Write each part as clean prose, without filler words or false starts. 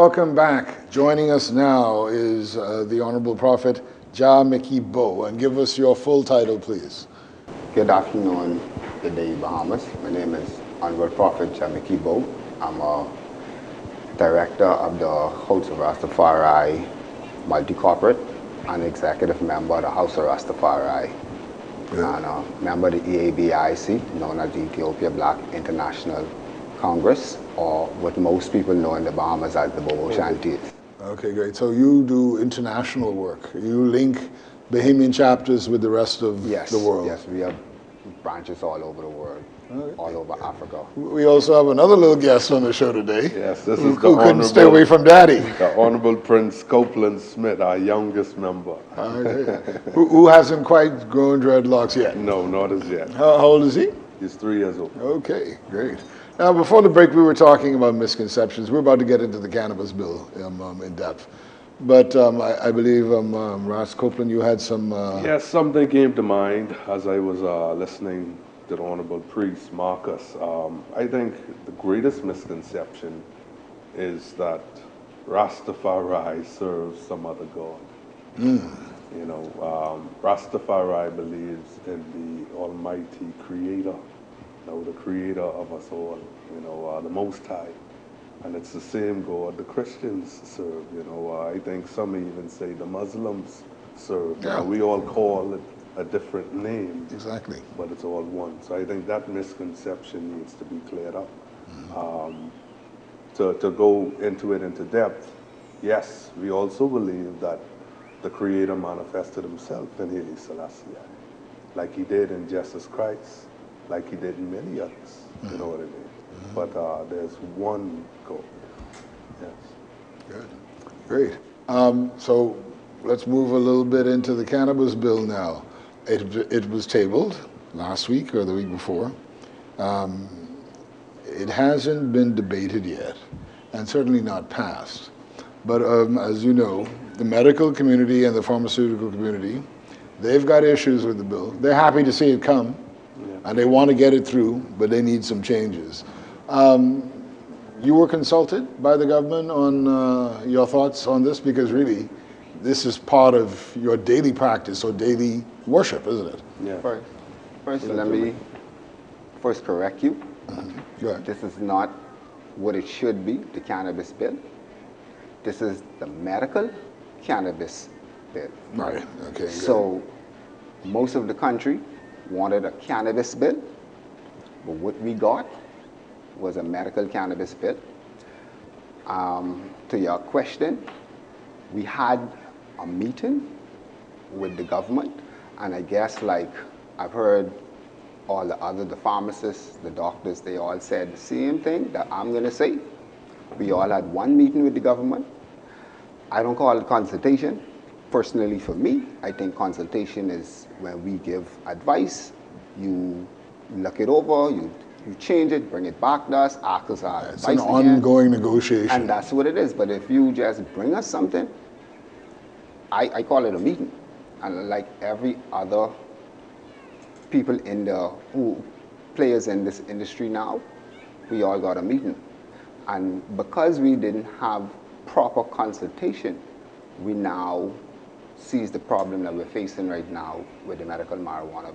welcome back. Joining us now is the Honorable Prophet Ja Mickey Bo. And give us your full title, please. Good afternoon, good day, Bahamas. My name is Honorable Prophet Ja Mickey Bo. I'm a director of the House of Rastafari Multi-Corporate and executive member of the House of Rastafari. Yeah. And a member of the EABIC, known as the Ethiopia Black International Congress, or what most people know in the Bahamas as the Bobo Shanties. Okay, great. So you do international work. You link Bahamian chapters with the rest of the world. Yes, we have branches all over the world, all over Africa. We also have another little guest on the show today. Yes, this who is the couldn't stay away from Daddy. The Honorable Prince Copeland Smith, our youngest member. Who hasn't quite grown dreadlocks yet? No, not as yet. How old is he? He's 3 years old. Okay, great. Now, before the break, we were talking about misconceptions. We're about to get into the cannabis bill in depth. But I believe, Ras Copeland, you had some... Yes, something came to mind as I was listening to the Honorable Priest Marcus. I think the greatest misconception is that Rastafari serves some other God. You know, Rastafari believes in the Almighty Creator, the Creator of us all, the Most High. And it's the same God the Christians serve, I think some even say the Muslims serve. Yeah. We all call it a different name. Exactly. But it's all one. So I think that misconception needs to be cleared up. To go into it into depth, yes, we also believe that the Creator manifested himself in Haile Selassie, like he did in Jesus Christ, like he did in many others, you know what I mean? But there's one God. Yes. Good. Great. So let's move a little bit into the cannabis bill now. It was tabled last week or the week before. It hasn't been debated yet, and certainly not passed. But as you know, the medical community and the pharmaceutical community, they've got issues with the bill. They're happy to see it come, and they want to get it through, but they need some changes. You were consulted by the government on your thoughts on this? Because really, this is part of your daily practice or daily worship, isn't it? Yeah. First, let me first correct you. Go ahead. This is not what it should be, the cannabis bill. This is the medical cannabis bill. Right, okay. So most of the country wanted a cannabis bill, but what we got was a medical cannabis bill. To your question, we had a meeting with the government, and I guess like I've heard all the pharmacists, the doctors, they all said the same thing that I'm going to say. We all had one meeting with the government. I don't call it consultation. Personally, for me, I think consultation is when we give advice, you look it over, you change it, bring it back to us, ask us our advice. It's an again. ongoing negotiation. And that's what it is. But if you just bring us something, I call it a meeting. And like every other people players in this industry now, we all got a meeting. And because we didn't have proper consultation, we now sees the problem that we're facing right now with the medical marijuana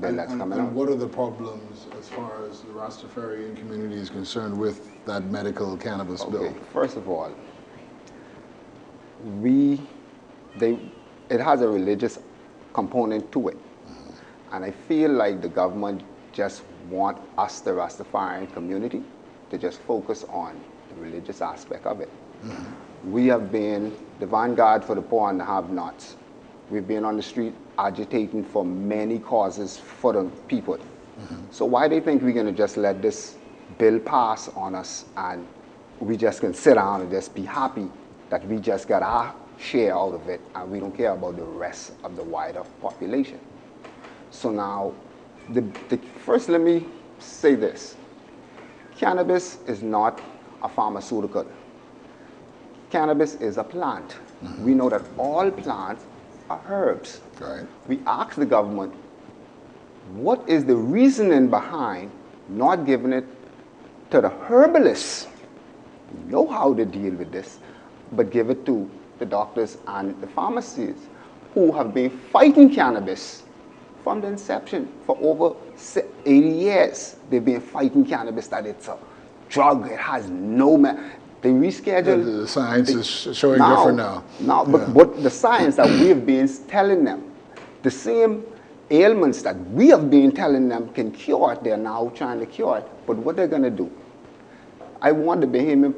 bill that's coming out. What are the problems as far as the Rastafarian community is concerned with that medical cannabis bill? First of all, it has a religious component to it. And I feel like the government just want us, the Rastafarian community, to just focus on the religious aspect of it. We have been the vanguard for the poor and the have-nots. We've been on the street agitating for many causes for the people. So why they think we're going to just let this bill pass on us and we just can sit down and just be happy that we just got our share out of it and we don't care about the rest of the wider population? So now, first let me say this. Cannabis is not a pharmaceutical. Cannabis is a plant. We know that all plants are herbs. Right. We asked the government, what is the reasoning behind not giving it to the herbalists know how to deal with this, but give it to the doctors and the pharmacies who have been fighting cannabis from the inception for over 80 years. They've been fighting cannabis, that it's a drug, it has no, they rescheduled. The science is showing different now. But the science that we have been telling them, the same ailments that we have been telling them can cure it, they're now trying to cure it. But what they're going to do, I want the Bahamian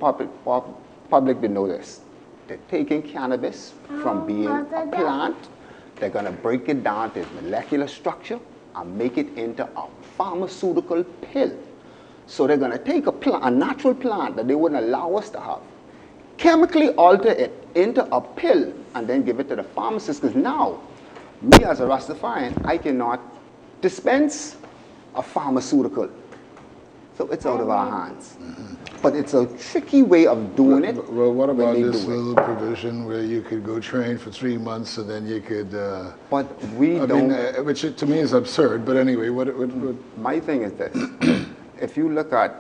public to know this. They're taking cannabis from being a plant, they're going to break it down to its molecular structure and make it into a pharmaceutical pill. So they're going to take a natural plant that they wouldn't allow us to have, chemically alter it into a pill, and then give it to the pharmacist. Because now, me as a Rastafarian, I cannot dispense a pharmaceutical. So it's out of our hands. But it's a tricky way of doing it. Well, what about this little provision where you could go train for 3 months and then you could... but we don't... which to me is absurd, but anyway, what... My thing is this. If you look at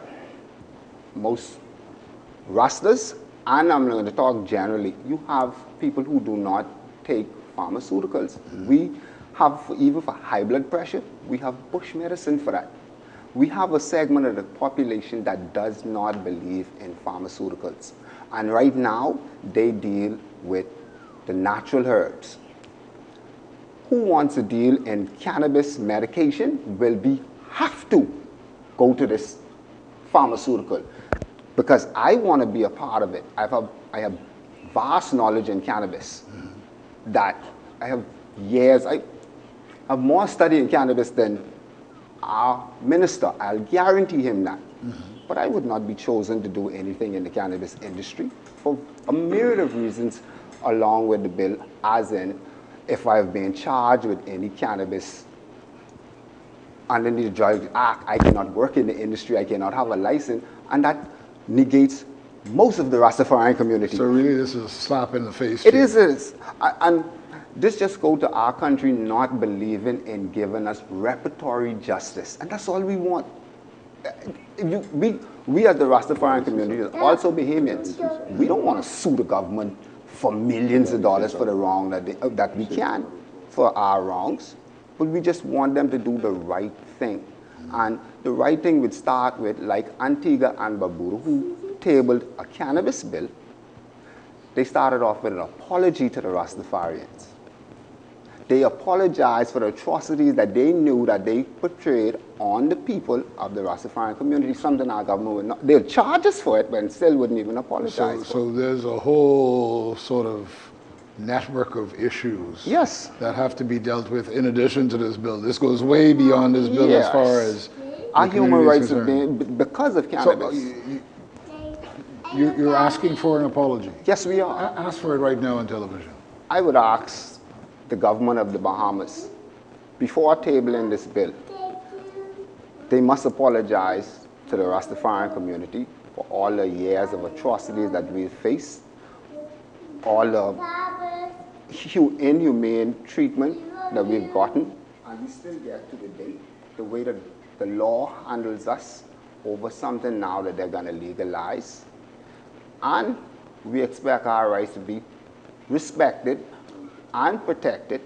most Rastas, and I'm going to talk generally, you have people who do not take pharmaceuticals. We have, even for high blood pressure, we have bush medicine for that. We have a segment of the population that does not believe in pharmaceuticals. And right now, they deal with the natural herbs. Who wants to deal in cannabis medication have to go to this pharmaceutical. Because I want to be a part of it. I have vast knowledge in cannabis. That I have years, I have more study in cannabis than our minister. I'll guarantee him that. But I would not be chosen to do anything in the cannabis industry for a myriad of reasons along with the bill, as in if I've been charged with any cannabis under the Drugs Act, I cannot work in the industry, I cannot have a license, and that negates most of the Rastafarian community. So really this is a slap in the face. It is. And this just goes to our country not believing in giving us repertory justice. And that's all we want. We as the Rastafarian community, also Bahamians, we don't want to sue the government for millions of dollars for the wrong that we can, for our wrongs. But we just want them to do the right thing. And the right thing would start with, like Antigua and Barbuda, who tabled a cannabis bill. They started off with an apology to the Rastafarians. They apologized for the atrocities that they knew that they portrayed on the people of the Rastafarian community, something our government would not. They'll charge us for it, but still wouldn't even apologize for it. So there's a whole sort of network of issues that have to be dealt with in addition to this bill. This goes way beyond this bill as far as our human rights have been because of cannabis. So you're asking for an apology? Yes, we are. Ask for it right now on television. I would ask the government of the Bahamas, before tabling this bill, they must apologize to the Rastafarian community for all the years of atrocities that we've faced, all the inhumane treatment that we've gotten, and we still get to the day, the way that the law handles us over something now that they're going to legalize. And we expect our rights to be respected and protected.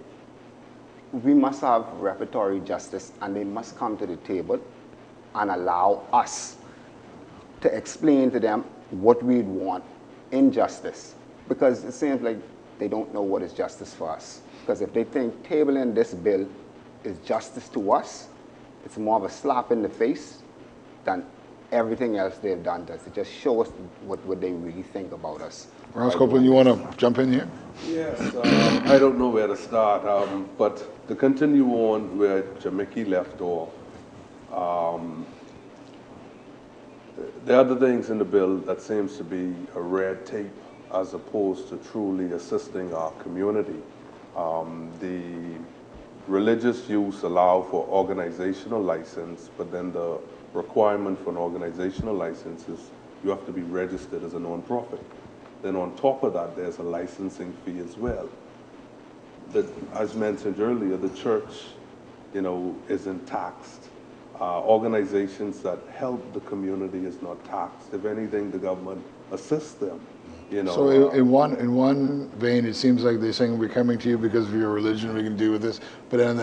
We must have repertory justice, and they must come to the table and allow us to explain to them what we'd want in justice. Because it seems like they don't know what is justice for us. Because if they think tabling this bill is justice to us, it's more of a slap in the face than everything else they've done to us. It just shows us what they really think about us. Ross Copeland, you want to jump in here? Yes, I don't know where to start, but to continue on where Jamaica left off, there are other things in the bill that seems to be a red tape as opposed to truly assisting our community. The religious use allow for organizational license, but then the requirement for an organizational license is you have to be registered as a non-profit. Then on top of that, there's a licensing fee as well. As mentioned earlier, the church, isn't taxed. Organizations that help the community is not taxed. If anything, the government assist them. You know, So in one vein, it seems like they're saying we're coming to you because of your religion, we can deal with this. But then in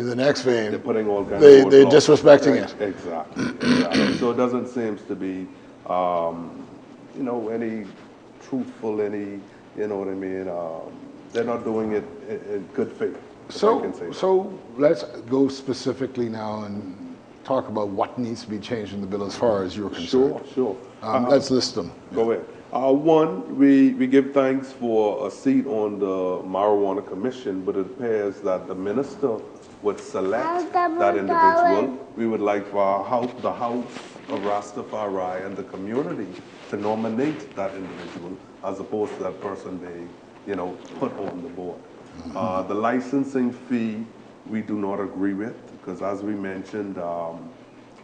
the next vein, they're putting all kinds they're of roadblocks. disrespecting it. Exactly, exactly. So it doesn't seem to be, any truthful, you know what I mean? They're not doing it in good faith. If I can say that. So let's go specifically now and talk about what needs to be changed in the bill as far as you're concerned. Sure. Let's list them. Go ahead. One, we give thanks for a seat on the Marijuana Commission, but it appears that the minister would select that individual. We would like for the House of Rastafari and the community to nominate that individual as opposed to that person they, put on the board. The licensing fee, we do not agree with, because as we mentioned,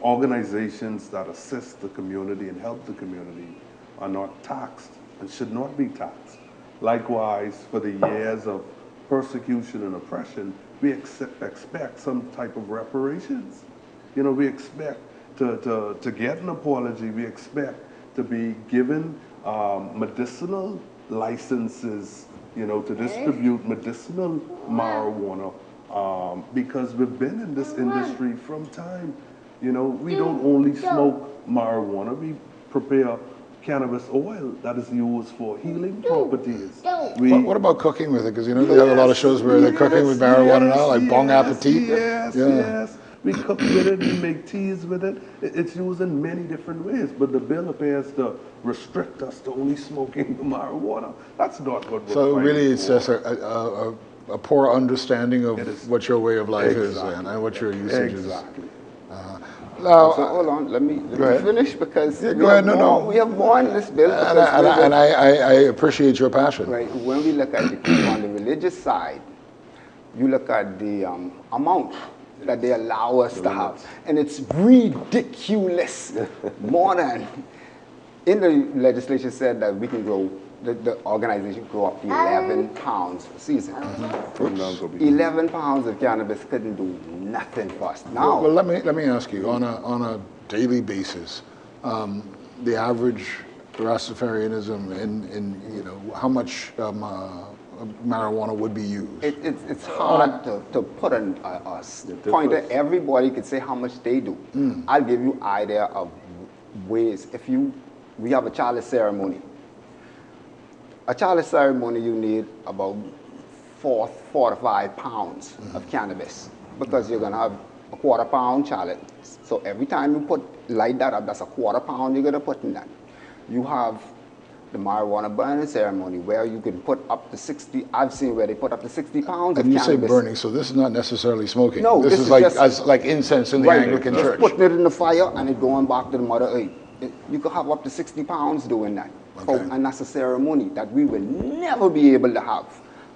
organizations that assist the community and help the community are not taxed and should not be taxed. Likewise, for the years of persecution and oppression, we expect some type of reparations. We expect to get an apology. We expect to be given medicinal licenses, to distribute medicinal marijuana, because we've been in this industry from time. We don't only smoke marijuana, we prepare cannabis oil that is used for healing properties. What about cooking with it? Because they have a lot of shows where they're cooking with marijuana now, like Bon Appetit. Yes. We cook with it, we make teas with it. It's used in many different ways, but the bill appears to restrict us to only smoking the marijuana. That's not what we're So fighting really, it's for. just a poor understanding of what your way of life is and what your usage is. Exactly. Now, So hold on, let me ahead. finish because Yeah, go ahead. we have more in this bill. and I appreciate your passion. Right, when we look at on the religious side, you look at the amount that they allow us to have, and it's ridiculous. More than in the legislation said that we can grow. The organization grow up to 11 pounds per season. 11 pounds of cannabis couldn't do nothing for us. Now, Well, let me ask you on a daily basis, the average Rastafarianism in how much marijuana would be used. it's hard to put a pointer. Everybody could say how much they do. I'll give you idea of ways. We have a chalice ceremony. A chalice ceremony, you need about 4 to 5 pounds of cannabis, because you're gonna have a 1/4 pound chalice. So every time you light that up, that's a 1/4 pound you're gonna put in that. You have the marijuana burning ceremony where you can put up to 60. I've seen where they put up to 60 pounds And of you say cannabis. burning, so this is not necessarily smoking. No, this this is is like just- like incense in the Anglican Just Church. putting it in the fire and it going back to the Mother Earth. You could have up to 60 pounds doing that. Okay. And that's a ceremony that we will never be able to have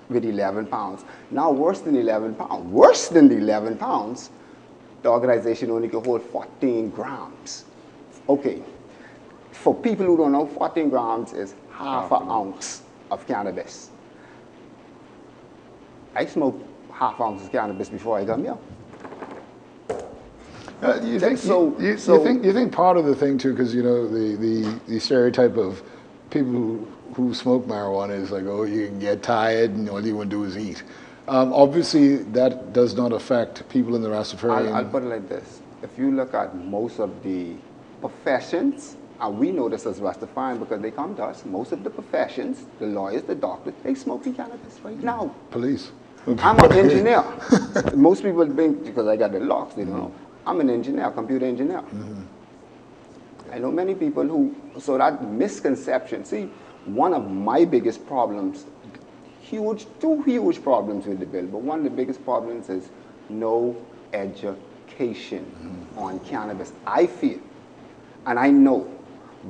with 11 pounds. Now, worse than the 11 pounds, the organization only can hold 14 grams. Okay, for people who don't know, 14 grams is half an ounce of cannabis. I smoked half ounce of cannabis before I come here. You think So- you so- think part of the thing too, because the stereotype of people who smoke marijuana is like, oh, you can get tired and all you want to do is eat. Obviously, that does not affect people in the Rastafarian. I'll put it like this. If you look at most of the professions, and we know this as Rastafarian because they come to us, most of the professions, the lawyers, the doctors, they smoking cannabis right now. Police. I'm an engineer. Most people think, because I got the locks, they don't know. I'm an engineer, computer engineer. I know many people so that misconception, see, one of my biggest problems, two huge problems with the bill, but one of the biggest problems is no education on cannabis. I feel, and I know,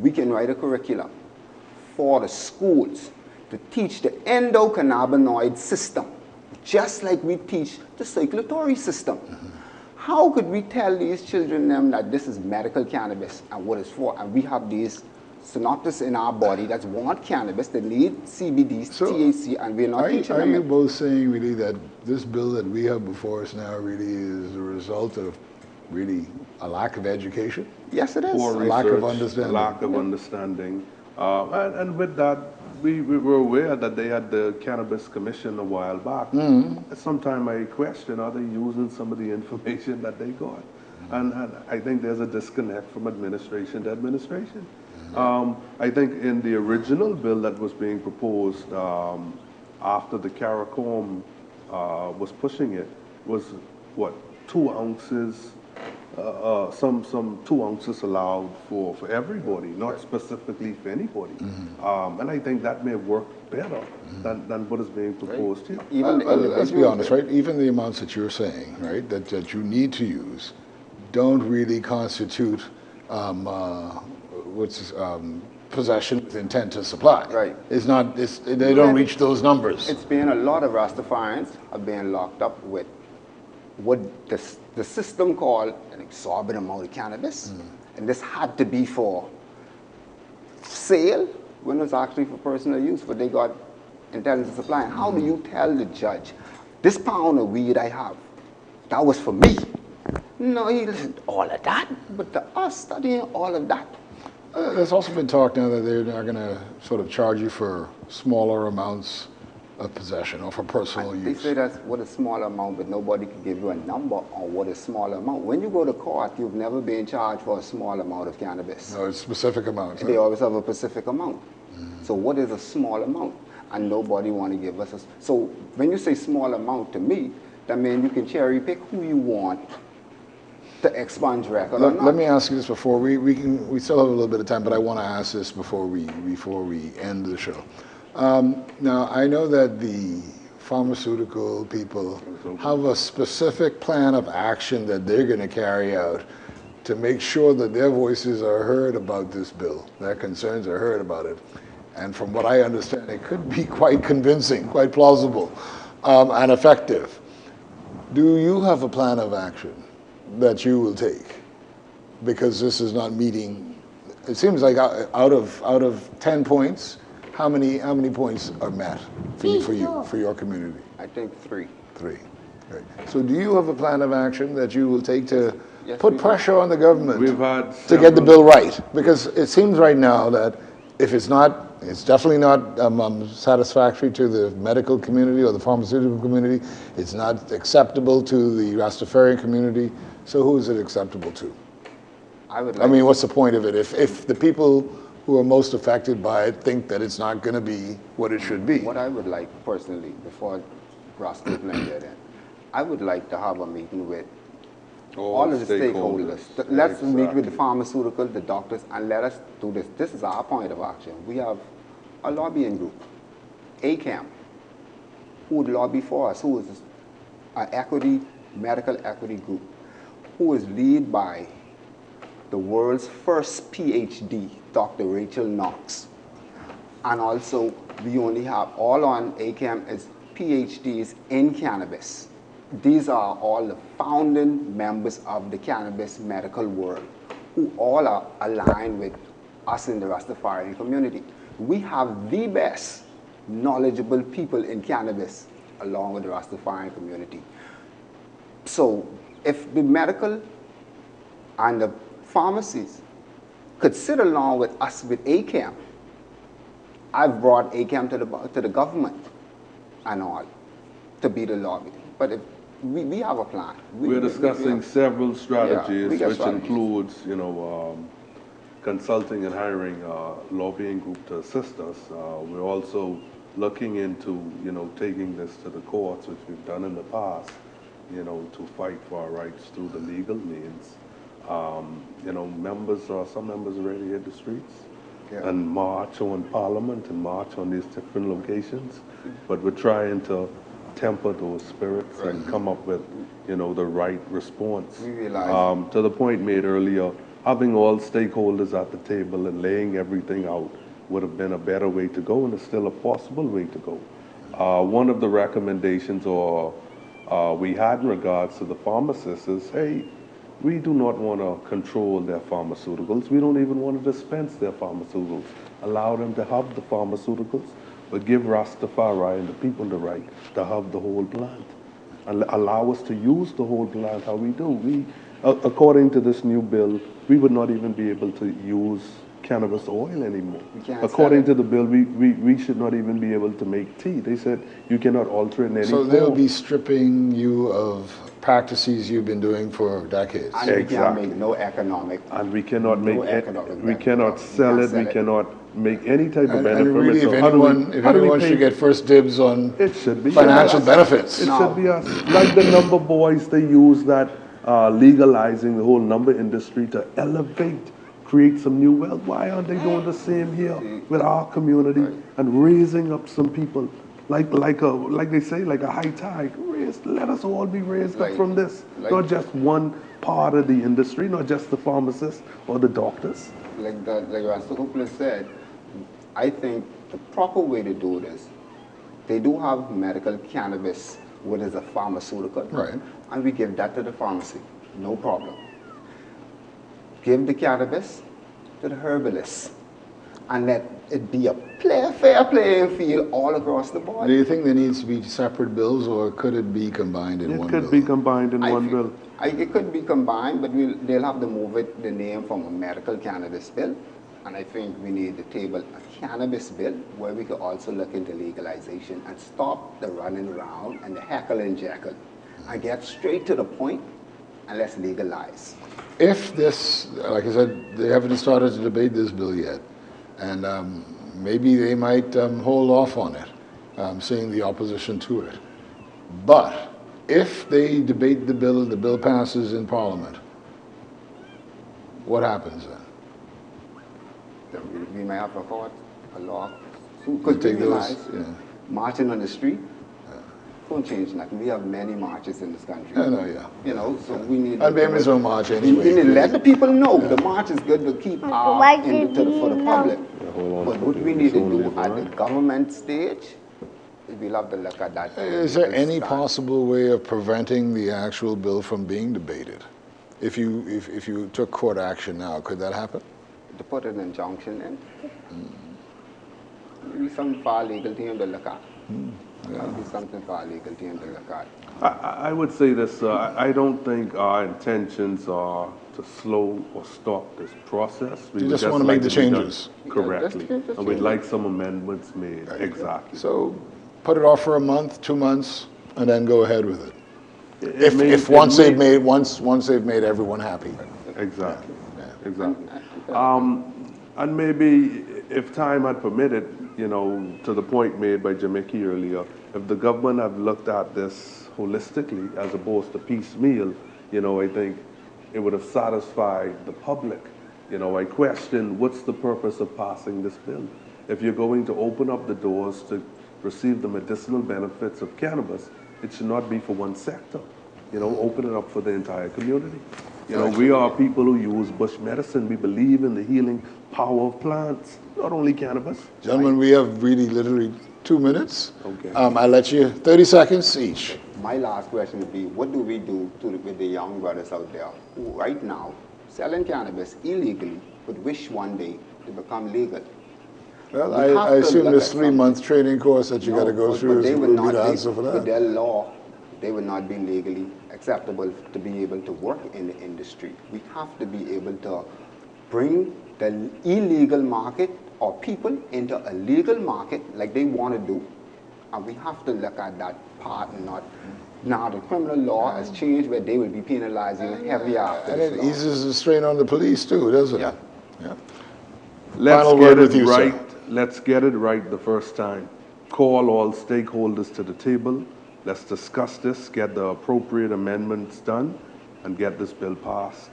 we can write a curriculum for the schools to teach the endocannabinoid system, just like we teach the circulatory system. How could we tell these children that this is medical cannabis and what it's for, and we have these synapses in our body that want cannabis, that need CBD, THC, and we're not teaching Are them you it. both saying really that this bill that we have before us now really is a result of really a lack of education, Yes, it is. Poor a lack of research, understanding. lack of understanding. And with that, we were aware that they had the Cannabis Commission a while back. Sometime I question, are they using some of the information that they got? And I think there's a disconnect from administration to administration. I think in the original bill that was being proposed after the CARICOM was pushing it, was what, 2 ounces, some 2 ounces allowed for everybody, not specifically for anybody. And I think that may work better than what is being proposed here. Even the Let's be individuals- honest, right? Even the amounts that you're saying, right, that you need to use, don't really constitute possession with intent to supply. Right. It's not. They don't reach those numbers. It's been a lot of Rastafarians have been locked up with what the system called an exorbitant amount of cannabis, and this had to be for sale when it was actually for personal use, but they got intended to supply. And how do you tell the judge, this pound of weed I have, that was for me? No, he listened all of that, but to us studying all of that. There's also been talk now that they're not going to sort of charge you for smaller amounts of possession or for personal They use. say that's what a small amount, but nobody can give you a number on what a small amount. When you go to court, you've never been charged for a small amount of cannabis. No, it's specific amounts. They always have a specific amount. So what is a small amount? And nobody want to give us a... So when you say small amount to me, that means you can cherry pick who you want to expunge record or not. Let me ask you this before we still have a little bit of time, but I want to ask this before we end the show. Now I know that the pharmaceutical people have a specific plan of action that they're going to carry out to make sure that their voices are heard about this bill, their concerns are heard about it. And from what I understand, it could be quite convincing, quite plausible, and effective. Do you have a plan of action that you will take? Because this is not meeting, it seems like out of 10 points, how many points are met for your community? I think 3. 3. Great. So do you have a plan of action that you will take to Yes, put we do. pressure on the government We've had to get the several- bill right? Because it seems right now that if it's not, it's definitely not satisfactory to the medical community or the pharmaceutical community. It's not acceptable to the Rastafarian community. So who is it acceptable to? I would I like mean, what's the point of it if the people who are most affected by it think that it's not going to be what it should be? What I would like personally, before Ross Cleveland get in, I would like to have a meeting with all of the stakeholders. Let's meet with the pharmaceutical, the doctors, and let us do this. This is our point of action. We have a lobbying group, ACAM, who would lobby for us, who is an medical equity group, who is led by the world's first PhD, Dr. Rachel Knox. And also, we only have, all on ACAM is PhDs in cannabis. These are all the founding members of the cannabis medical world, who all are aligned with us in the Rastafarian community. We have the best knowledgeable people in cannabis along with the Rastafarian community. So if the medical and the pharmacies could sit along with us with ACAM, I've brought ACAM to the government and all to be the lobby. But if we have a plan. We're discussing several strategies, we got which strategies. includes, consulting and hiring a lobbying group to assist us. We're also looking into, taking this to the courts, which we've done in the past, to fight for our rights through the legal means. Some members already hit the streets and march on Parliament and march on these different locations, but we're trying to temper those spirits and come up with, the right response. We realize- To the point made earlier, having all stakeholders at the table and laying everything out would have been a better way to go, and it's still a possible way to go. One of the recommendations we had in regards to the pharmacists is, hey, we do not want to control their pharmaceuticals. We don't even want to dispense their pharmaceuticals. Allow them to have the pharmaceuticals, but give Rastafari and the people the right to have the whole plant. and allow us to use the whole plant how we do. According to this new bill, we would not even be able to use cannabis oil anymore. can't According sell to the bill, we should not even be able to make tea. They said you cannot alter it in any So form. they'll be stripping you of practices you've been doing for decades. And we can't Exactly. make no economic. And we cannot No make it, economic we benefit. cannot sell can't it, sell we it. cannot make any type of And benefit from really, it. So if how do we- anyone how do we should pay- get first dibs on It should be financial us. benefits. It No. should be us. Like the number boys, they use that legalizing the whole number industry to elevate, create some new wealth. Why aren't they doing the same here with our community and raising up some people? Like they say, like a high tide. Let us all be raised up Like- from this. like- Not just one part of the industry, not just the pharmacists or the doctors. Like Rasta Hooper said, I think the proper way to do this, they do have medical cannabis, what is a pharmaceutical. Right. And we give that to the pharmacy, no problem. Give the cannabis to the herbalists and let it be a fair playing field all across the board. Do you think there needs to be separate bills, or could it be combined in It one could bill? be combined in I one feel- bill. It could be combined, but they'll have to move the name from a medical cannabis bill. And I think we need to table a cannabis bill where we could also look into legalization and stop the running around and the heckle and jekyll and get straight to the point and let's legalize. If this, like I said, they haven't started to debate this bill yet, and maybe they might hold off on it, seeing the opposition to it. But if they debate the bill passes in Parliament, what happens then? Then we may have to court a law. You Because take those, realize, yeah. marching on the street don't change nothing. We have many marches in this country. I know, yeah. You know, so we need And Bammy's no march we anyway. need to let the people know the march is good to keep for the public. hold on. But what we need to do at the government stage, we'll have to look at that. Is there any possible way of preventing the actual bill from being debated? If you took court action now, could that happen? To put an injunction in? Maybe some far legal team to look at. Might be something for our legal team to look at. I would say this, I don't think our intentions are to slow or stop this process. We You would just wanna make like the it to be done changes. correctly. just And we'd change like some amendments made, exactly. So put it off for a month, 2 months, and then go ahead with it. It may- If it once may- they've made everyone happy. Exactly, exactly. And maybe if time had permitted, you know, to the point made by Jamaica earlier, if the government had looked at this holistically as opposed to piecemeal, you know, I think it would have satisfied the public. You know, I question what's the purpose of passing this bill? If you're going to open up the doors to receive the medicinal benefits of cannabis, it should not be for one sector. You know, open it up for the entire community. You know, we are people who use bush medicine. We believe in the healing power of plants, not only cannabis. Gentlemen, we have really literally 2 minutes. Okay. I'll let you, 30 seconds each. My last question would be, what do we do with the young brothers out there who right now selling cannabis illegally but wish one day to become legal? Well, We I have to assume look this at something. 3-month training course that you got to No, go but through they is would will be not the be- answer for with that. their law, they would not be legally acceptable to be able to work in the industry. We have to be able to bring the illegal market or people into a legal market like they want to do. And we have to look at that part and not, now the criminal law has changed where they will be penalized even heavier after And this it law. eases the strain on the police too, doesn't it? Yeah. Let's Final get word it with you, sir. right. Let's get it right the first time. Call all stakeholders to the table. Let's discuss this, get the appropriate amendments done, and get this bill passed.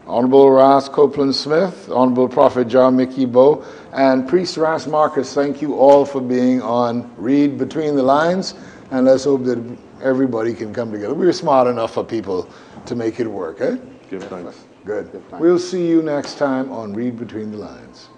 Honorable Ras Copeland Smith, Honorable Prophet John Mickey Bow, and Priest Ras Marcus, thank you all for being on Read Between the Lines, and let's hope that everybody can come together. We're smart enough for people to make it work, eh? Give thanks. Good. Good, thanks. We'll see you next time on Read Between the Lines.